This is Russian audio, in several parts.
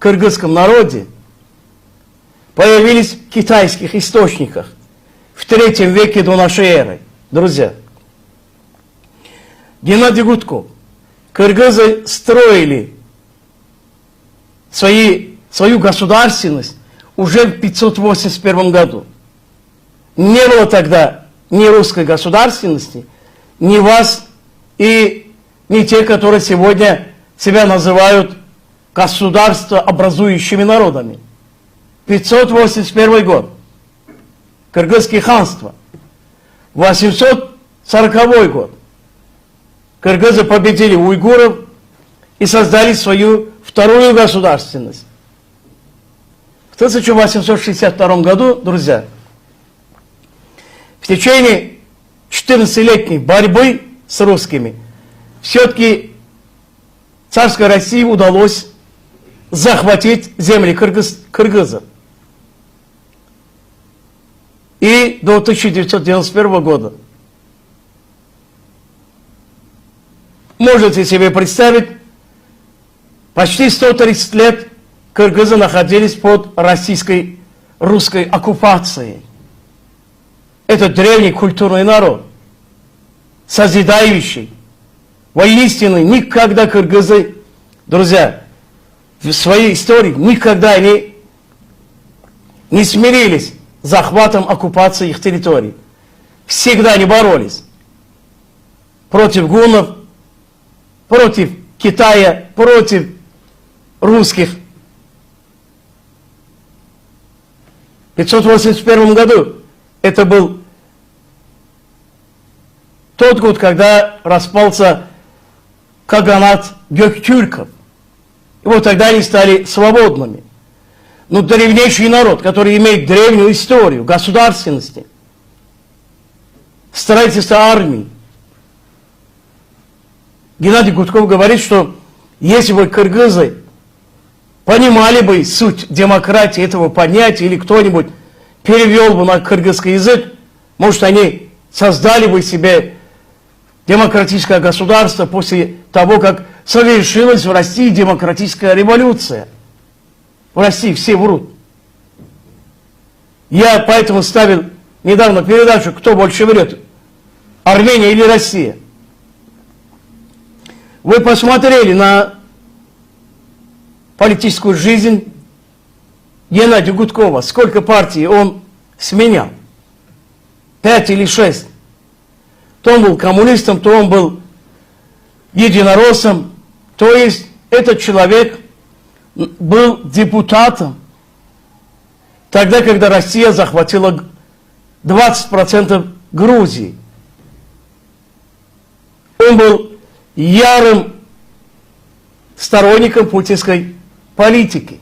кыргызском народе появились в китайских источниках в 3 веке до нашей эры. Друзья, Геннадий Гудков, кыргызы строили свою государственность уже в 581 году. Не было тогда ни русской государственности, ни вас и ни тех, которые сегодня себя называют государствообразующими народами. 581 год. Кыргызское ханство. 840 год. Кыргызы победили уйгуров и создали свою вторую государственность. В 1862 году, друзья, в течение 14-летней борьбы с русскими все-таки царской России удалось захватить земли кыргызов. И до 1991 года. Можете себе представить, почти 130 лет кыргызы находились под русской оккупацией. Это древний культурный народ, созидающий. Воистину, никогда кыргызы, друзья, в своей истории никогда они не смирились с захватом, оккупацией их территорий. Всегда они боролись против гуннов, против Китая, против русских. В 581 году это был тот год, когда распался каганат гёктюрков. И вот тогда они стали свободными. Но древнейший народ, который имеет древнюю историю государственности, строительства армии. Геннадий Гудков говорит, что если бы кыргызы понимали бы суть демократии этого понятия, или кто-нибудь перевел бы на кыргызский язык, может, они создали бы себе демократическое государство после того, как совершилась в России демократическая революция. В России все врут. Я поэтому ставил недавно передачу «Кто больше врет? Армения или Россия?» Вы посмотрели на политическую жизнь Геннадия Гудкова, сколько партий он сменял? 5 или 6. То он был коммунистом, то он был единороссом. То есть этот человек был депутатом тогда, когда Россия захватила 20% Грузии. Он был ярым сторонником путинской политики.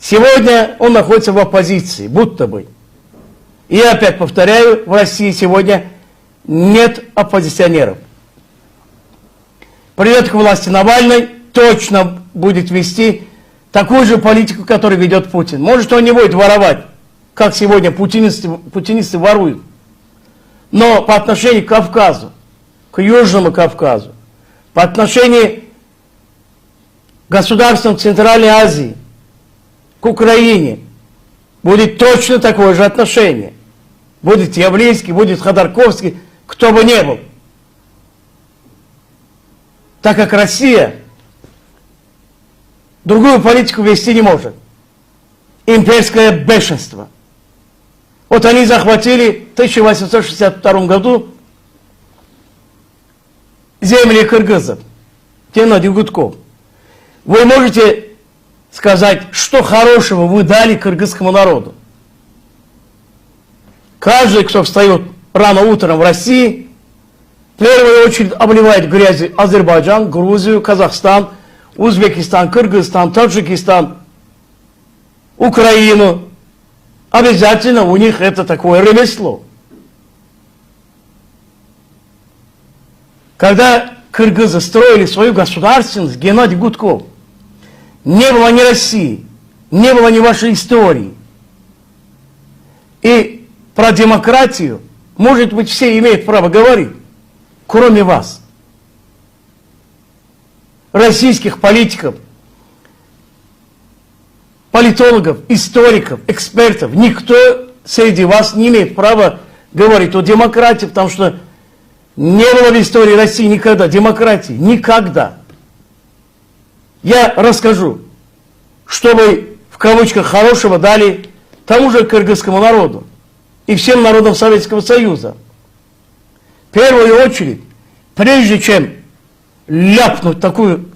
Сегодня он находится в оппозиции, будто бы. И я опять повторяю, в России сегодня нет оппозиционеров. Придет к власти Навальный, точно будет вести такую же политику, которую ведет Путин. Может, он не будет воровать, как сегодня путинисты воруют. Но по отношению к Кавказу, к Южному Кавказу, по отношению к государствам Центральной Азии, к Украине, будет точно такое же отношение. Будет Явлинский, будет Ходорковский, кто бы ни был. Так как Россия другую политику вести не может. Имперское бешенство. Вот они захватили в 1862 году земли кыргызов. Геннадий Гудков. Вы можете сказать, что хорошего вы дали кыргызскому народу? Каждый, кто встает рано утром в России, в первую очередь обливает грязью Азербайджан, Грузию, Казахстан, Узбекистан, Кыргызстан, Таджикистан, Украину. Обязательно у них это такое ремесло. Когда кыргызы строили свою государственность, Геннадий Гудков, не было ни России, не было ни вашей истории. И про демократию, может быть, все имеют право говорить, кроме вас. Российских политиков политологов, историков, экспертов, никто среди вас не имеет права говорить о демократии, потому что не было в истории России никогда демократии. Никогда. Я расскажу, что вы, в кавычках, хорошего дали тому же кыргызскому народу и всем народам Советского Союза. В первую очередь, прежде чем ляпнуть такую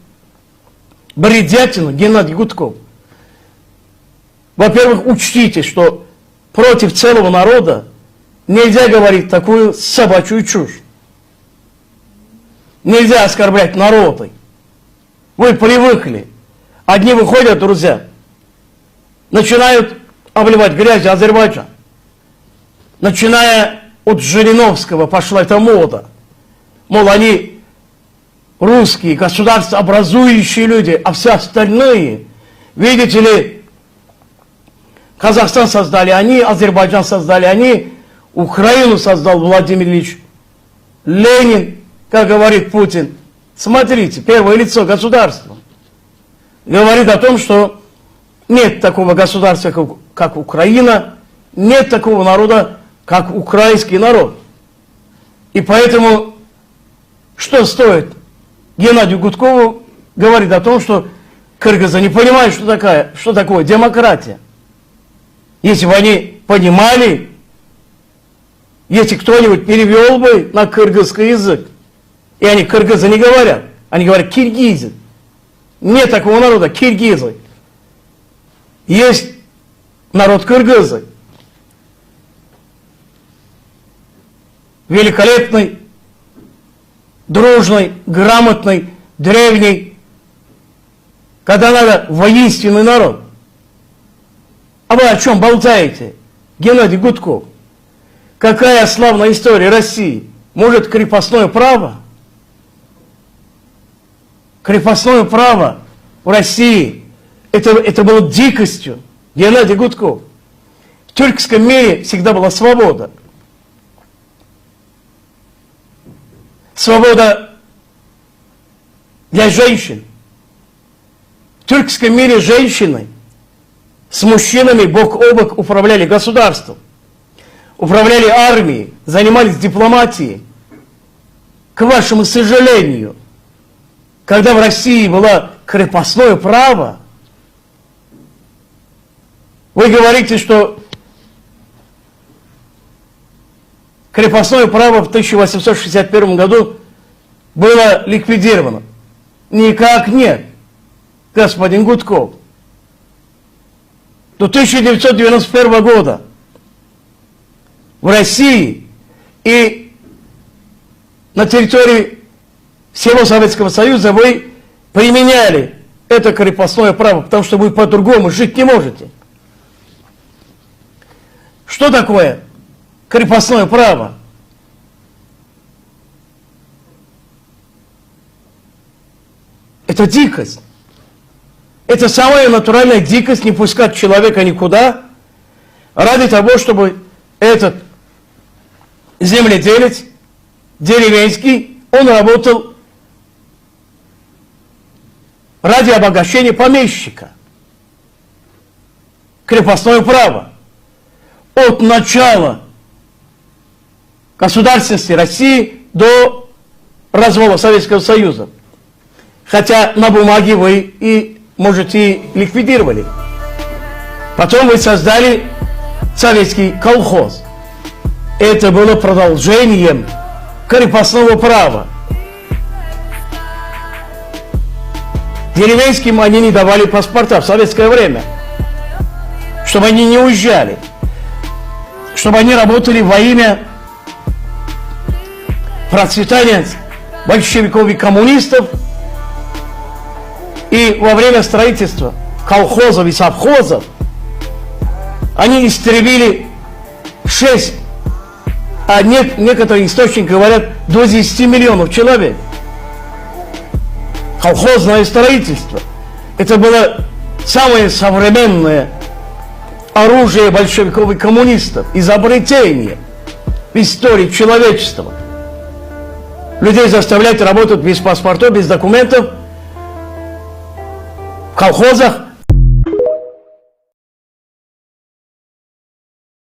бредятину, Геннадий Гудков, во-первых, учтите, что против целого народа нельзя говорить такую собачью чушь. Нельзя оскорблять народы. Вы привыкли. Одни выходят, друзья, начинают обливать грязью Азербайджан. Начиная от Жириновского пошла эта мода. Мол, они русские, государствообразующие люди, а все остальные, видите ли, Казахстан создали они, Азербайджан создали они, Украину создал Владимир Ильич Ленин, как говорит Путин. Смотрите, первое лицо государства говорит о том, что нет такого государства, как Украина, нет такого народа, как украинский народ. И поэтому, что стоит Геннадию Гудкову говорить о том, что кыргызы не понимают, что такое демократия. Если бы они понимали, если кто-нибудь перевел бы на кыргызский язык, и они кыргызы не говорят, они говорят киргизы. Нет такого народа, киргизы. Есть народ кыргызы. Великолепный, дружный, грамотный, древний, когда надо, воинственный народ. А вы о чем болтаете, Геннадий Гудков? Какая славная история России? Может, крепостное право? Крепостное право в России, это было дикостью. Геннадий Гудков. В тюркском мире всегда была свобода. Свобода для женщин. В тюркском мире женщины с мужчинами бок о бок управляли государством, управляли армией, занимались дипломатией. К вашему сожалению, когда в России было крепостное право, вы говорите, что крепостное право в 1861 году было ликвидировано. Никак нет, господин Гудков. До 1991 года в России и на территории всего Советского Союза вы применяли это крепостное право, потому что вы по-другому жить не можете. Что такое крепостное право? Это дикость. Это самая натуральная дикость, не пускать человека никуда, ради того, чтобы этот земледелец, деревенский, он работал ради обогащения помещика. Крепостное право. От начала государственности России до развала Советского Союза. Хотя на бумаге вы и, может, и ликвидировали. Потом вы создали советский колхоз. Это было продолжением крепостного права. Деревенским они не давали паспорта в советское время, чтобы они не уезжали, чтобы они работали во имя процветания большевиков и коммунистов. И во время строительства колхозов и совхозов они истребили 6, а некоторые источники говорят, до 10 миллионов человек. Колхозное строительство. Это было самое современное оружие большевиков и коммунистов, изобретение в истории человечества. Людей заставлять работать без паспортов, без документов, в колхозах,